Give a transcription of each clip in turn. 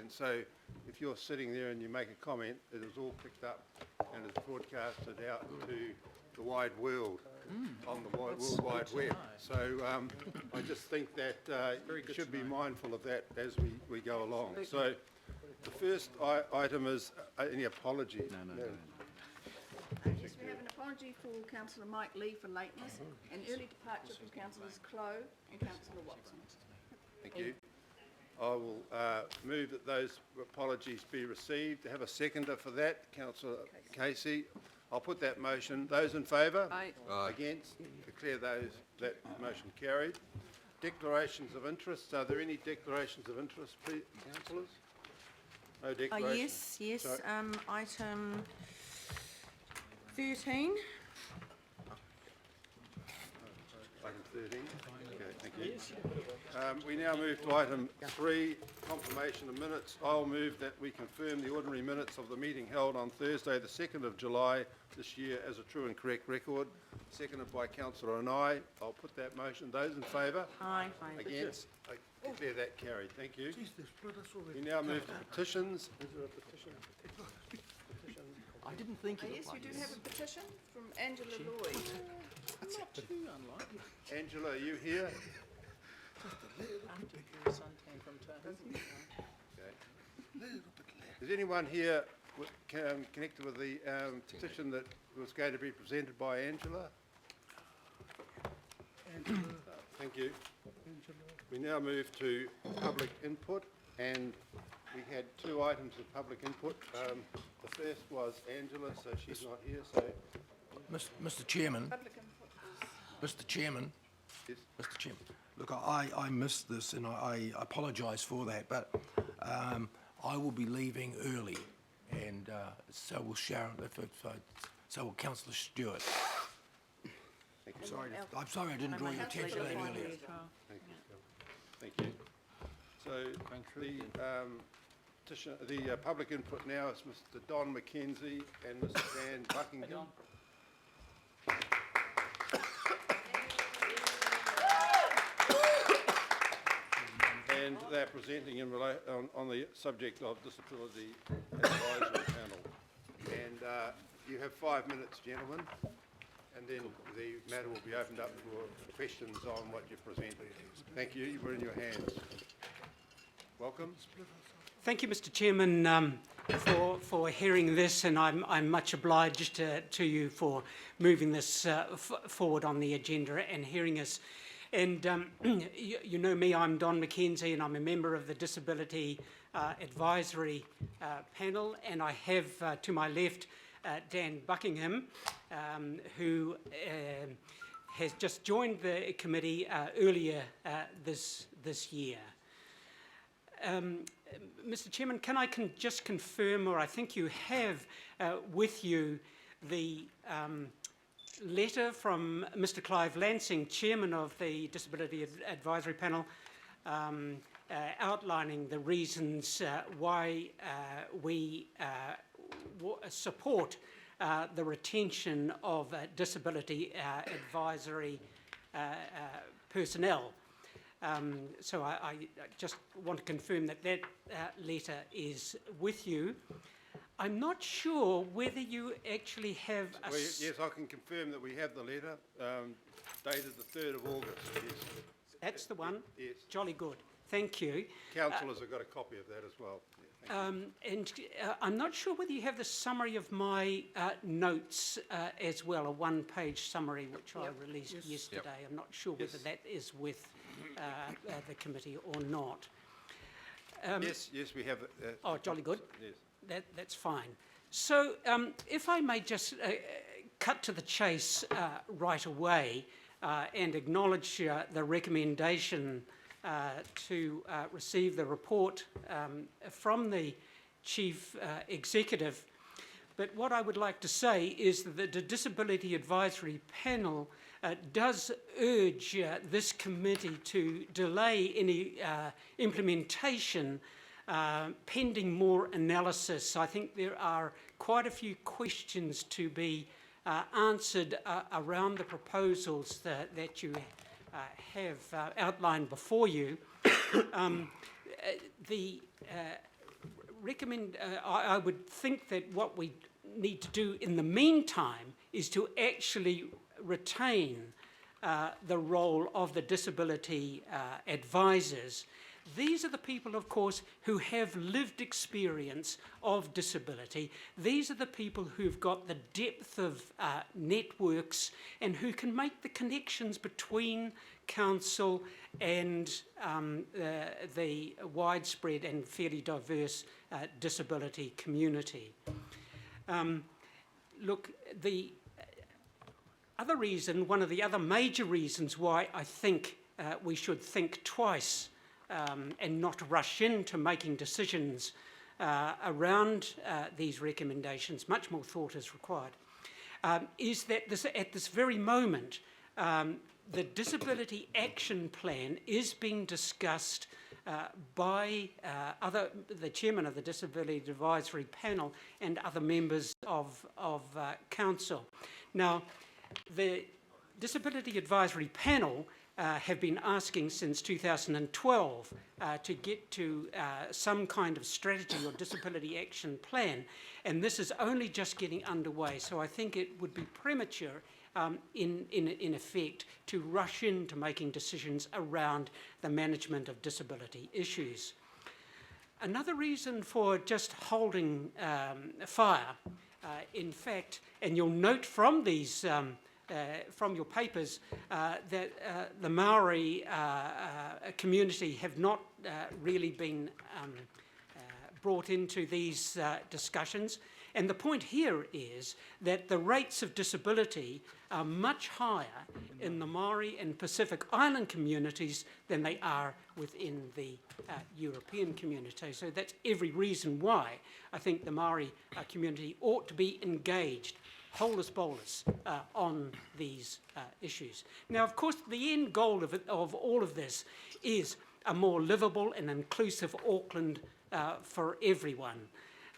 And so if you're sitting there and you make a comment, it is all picked up and is broadcasted out to the wide world on the World Wide Web. So I just think that you should be mindful of that as we go along. So the first item is any apologies. No. Yes, we have an apology for Councillor Mike Lee for lateness and early departure from Councillors Clow and Councillor Watson. Thank you. I will move that those apologies be received. Have a seconder for that, Councillor Casey. I'll put that motion. Those in favour? Aye. Against? Declare that motion carried. Declarations of interest. Are there any declarations of interest, please, councillors? No declarations? Yes. Sorry. Item 13. Item 13. Okay, thank you. We now move to item 3, confirmation of minutes. I'll move that we confirm the ordinary minutes of the meeting held on Thursday, the 2nd of July this year as a true and correct record. Seconded by Councillor Anai. I'll put that motion. Those in favour? Aye. Against? I declare that carried. Thank you. We now move to petitions. Is there a petition? I didn't think of it Yes, we like do this. have a petition from Angela Lloyd. Not too unlikely. Angela, are you here? Okay. Is anyone here connected with the petition that was going to be presented by Angela? Thank you. We now move to public input, and we had 2 items of public input. The first was Angela, so she's not here. So, Mr. Chairman, Public input is Mr. Chairman, yes. Mr. Chairman, look, I missed this and I apologise for that, but I will be leaving early, and so will Sharon, so will Councillor Stewart. I'm sorry I didn't draw your attention to that earlier. Thank you. So the public input now is Mr. Don McKenzie and Mr. Dan Buckingham. And they're presenting on the subject of disability advisory panel. And you have 5 minutes, gentlemen, and then the matter will be opened up for questions on what you've presented. Thank you. We're in your hands. Welcome. Thank you, Mr. Chairman, for hearing this, and I'm much obliged to you for moving this forward on the agenda and hearing us. And you know me, I'm Don McKenzie, and I'm a member of the Disability Advisory Panel, and I have to my left Dan Buckingham, who has just joined the committee earlier this year. Mr. Chairman, can I just confirm, or I think you have with you, the letter from Mr. Clive Lansing, Chairman of the Disability Advisory Panel, outlining the reasons why we support the retention of disability advisory personnel. So I just want to confirm that letter is with you. I'm not sure whether you actually have a... Yes, I can confirm that we have the letter dated the 3rd of August. Yes. That's the one? Yes. Jolly good. Thank you. Councillors have got a copy of that as well. Yeah, And I'm not sure whether you have the summary of my notes as well, a 1-page summary which I released yesterday. Yep. I'm not sure whether that is with the committee or not. yes, we have. Oh, jolly good. Yes. That's fine. So if I may just cut to the chase right away and acknowledge the recommendation to receive the report from the Chief Executive. But what I would like to say is that the Disability Advisory Panel does urge this committee to delay any implementation pending more analysis. I think there are quite a few questions to be answered around the proposals that you have outlined before you. The I would think that what we need to do in the meantime is to actually retain the role of the disability advisors. These are the people, of course, who have lived experience of disability. These are the people who've got the depth of networks and who can make the connections between council and the widespread and fairly diverse disability community. Look, the other reason, one of the other major reasons why I think we should think twice and not rush into making decisions around these recommendations, much more thought is required, is that at this very moment, the Disability Action Plan is being discussed by the chairman of the Disability Advisory Panel and other members of council. Now, the Disability Advisory Panel have been asking since 2012 to get to some kind of strategy or disability action plan, and this is only just getting underway, so I think it would be premature in effect to rush into making decisions around the management of disability issues. Another reason for just holding fire, in fact, and you'll note from these from your papers that the Maori community have not really been brought into these discussions. And the point here is that the rates of disability are much higher in the Maori and Pacific Island communities than they are within the European community. So that's every reason why I think the Maori community ought to be engaged holus bolus on these issues. Now, of course, the end goal of all of this is a more livable and inclusive Auckland for everyone.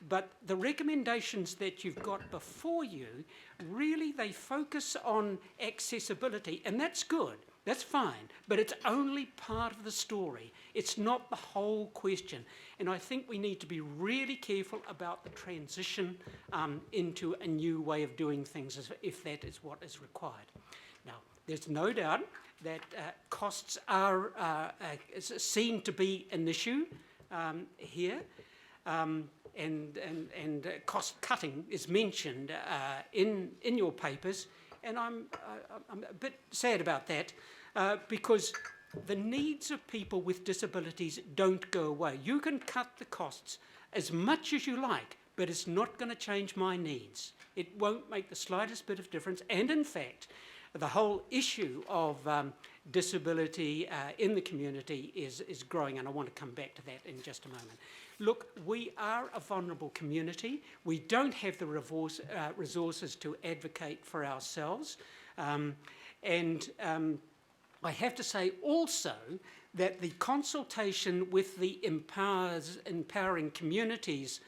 But the recommendations that you've got before you, really they focus on accessibility, and that's good, that's fine, but it's only part of the story. It's not the whole question. And I think we need to be really careful about the transition into a new way of doing things, if that is what is required. Now, there's no doubt that costs are seen to be an issue here. And cost cutting is mentioned in your papers, and I'm a bit sad about that because the needs of people with disabilities don't go away. You can cut the costs as much as you like, but it's not going to change my needs. It won't make the slightest bit of difference, and in fact, the whole issue of disability in the community is growing, and I want to come back to that in just a moment. Look, we are a vulnerable community. We don't have the resources to advocate for ourselves. I have to say also that the consultation with the Empowering Communities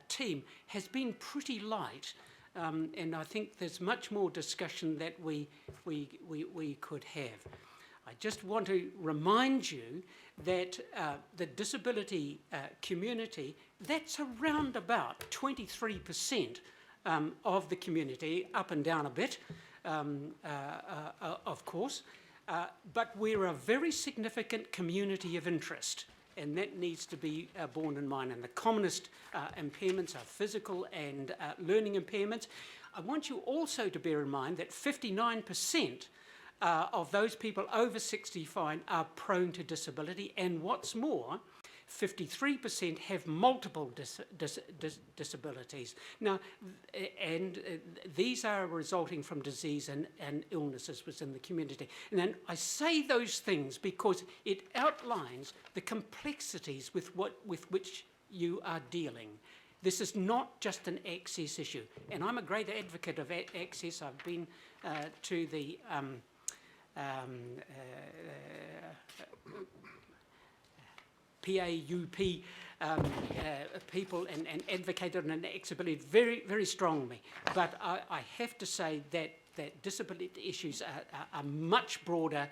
team has been pretty light. And I think there's much more discussion that we could have. I just want to remind you that the disability community, that's around about 23% of the community, up and down a bit, of course, but we're a very significant community of interest, and that needs to be borne in mind. And the commonest impairments are physical and learning impairments. I want you also to bear in mind that 59% of those people over 65 are prone to disability, and what's more, 53% have multiple disabilities. Now, these are resulting from disease and illnesses within the community. And then I say those things because it outlines the complexities with which you are dealing. This is not just an access issue, and I'm a great advocate of access. I've been to the PAUP people and advocated on accessibility very, very strongly. But I have to say that disability issues are much broader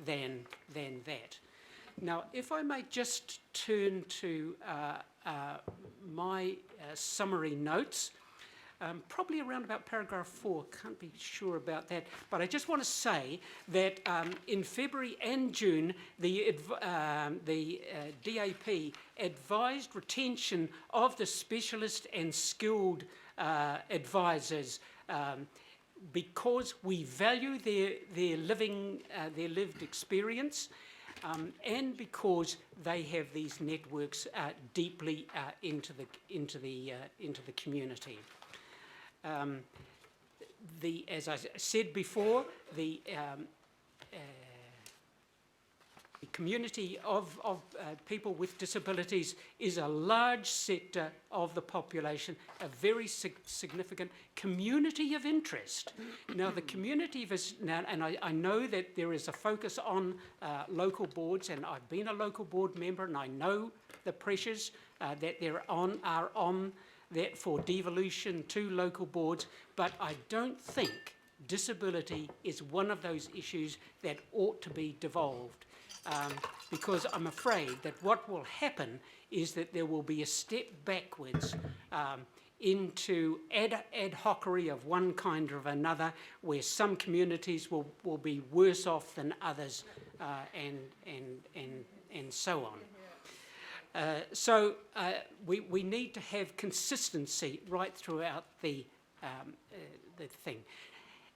than that. Now, if I may just turn to my summary notes, probably around about paragraph 4, can't be sure about that, but I just want to say that in February and June, the DAP advised retention of the specialist and skilled advisors because we value their lived experience, and because they have these networks deeply into the community. As I said before, the community of people with disabilities is a large sector of the population, a very significant community of interest. Now, the community of and I know that there is a focus on local boards, and I've been a local board member, and I know the pressures that are on that for devolution to local boards, but I don't think disability is one of those issues that ought to be devolved. Because I'm afraid that what will happen is that there will be a step backwards into ad hocery of one kind or another, where some communities will be worse off than others, and so on. So we need to have consistency right throughout the thing.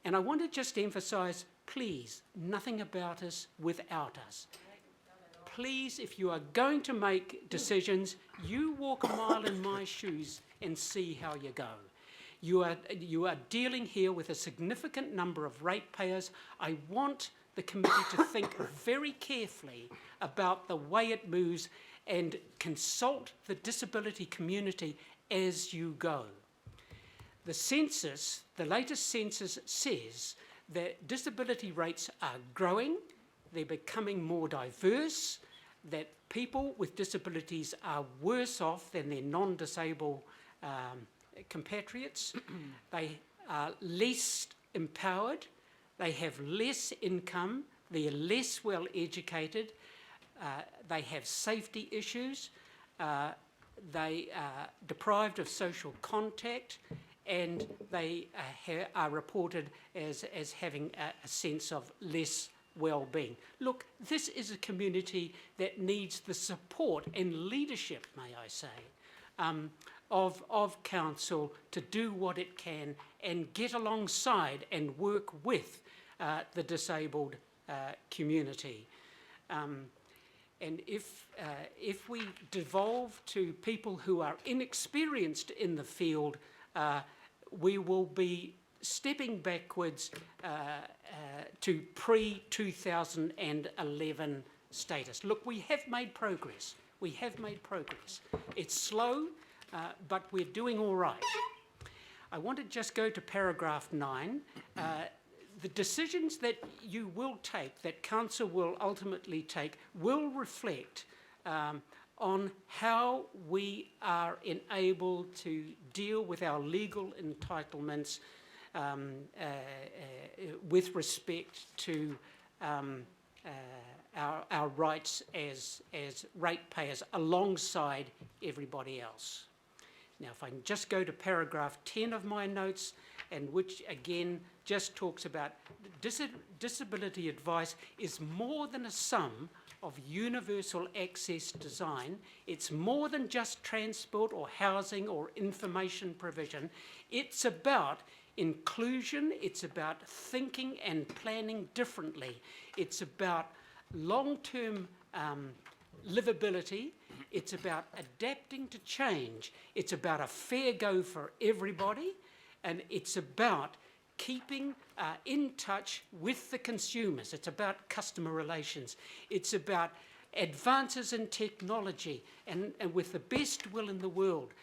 And I want to just emphasise, please, nothing about us without us. Please, if you are going to make decisions, you walk a mile in my shoes and see how you go. You are dealing here with a significant number of ratepayers. I want the committee to think very carefully about the way it moves and consult the disability community as you go. The census, the latest census says that disability rates are growing, they're becoming more diverse, that people with disabilities are worse off than their non-disabled compatriots. They are less empowered, they have less income, they are less well educated, they have safety issues, they are deprived of social contact, and they are reported as having a sense of less well-being. Look, this is a community that needs the support and leadership, may I say, of council to do what it can and get alongside and work with the disabled community. And if we devolve to people who are inexperienced in the field, we will be stepping backwards to pre-2011 status. Look, we have made progress. We have made progress. It's slow, but we're doing all right. I want to just go to paragraph 9. The decisions that you will take, that council will ultimately take, will reflect on how we are enabled to deal with our legal entitlements with respect to our rights as ratepayers alongside everybody else. Now, if I can just go to paragraph 10 of my notes, and which again just talks about disability advice is more than a sum of universal access design. It's more than just transport or housing or information provision. It's about inclusion, it's about thinking and planning differently. It's about long-term livability. It's about adapting to change. It's about a fair go for everybody, and it's about keeping in touch with the consumers. It's about customer relations. It's about advances in technology, and with the best will in the world,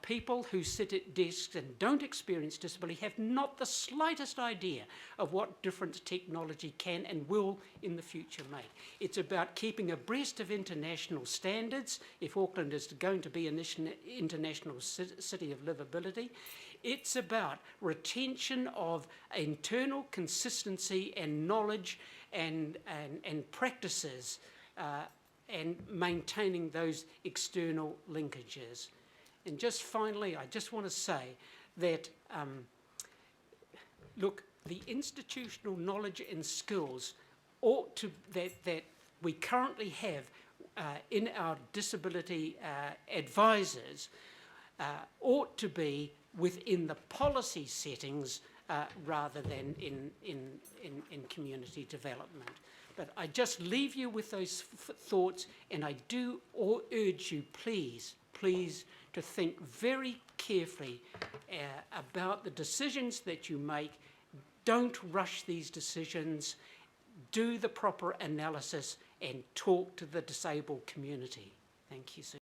people who sit at desks and don't experience disability have not the slightest idea of what difference technology can and will in the future make. It's about keeping abreast of international standards, if Auckland is going to be an international city of livability. It's about retention of internal consistency and knowledge and practices, and maintaining those external linkages. And just finally, I just want to say that, look, the institutional knowledge and skills that we currently have in our disability advisors ought to be within the policy settings rather than in community development. But I just leave you with those thoughts, and I do urge you, please, to think very carefully about the decisions that you make. Don't rush these decisions. Do the proper analysis and talk to the disabled community. Thank you, sir.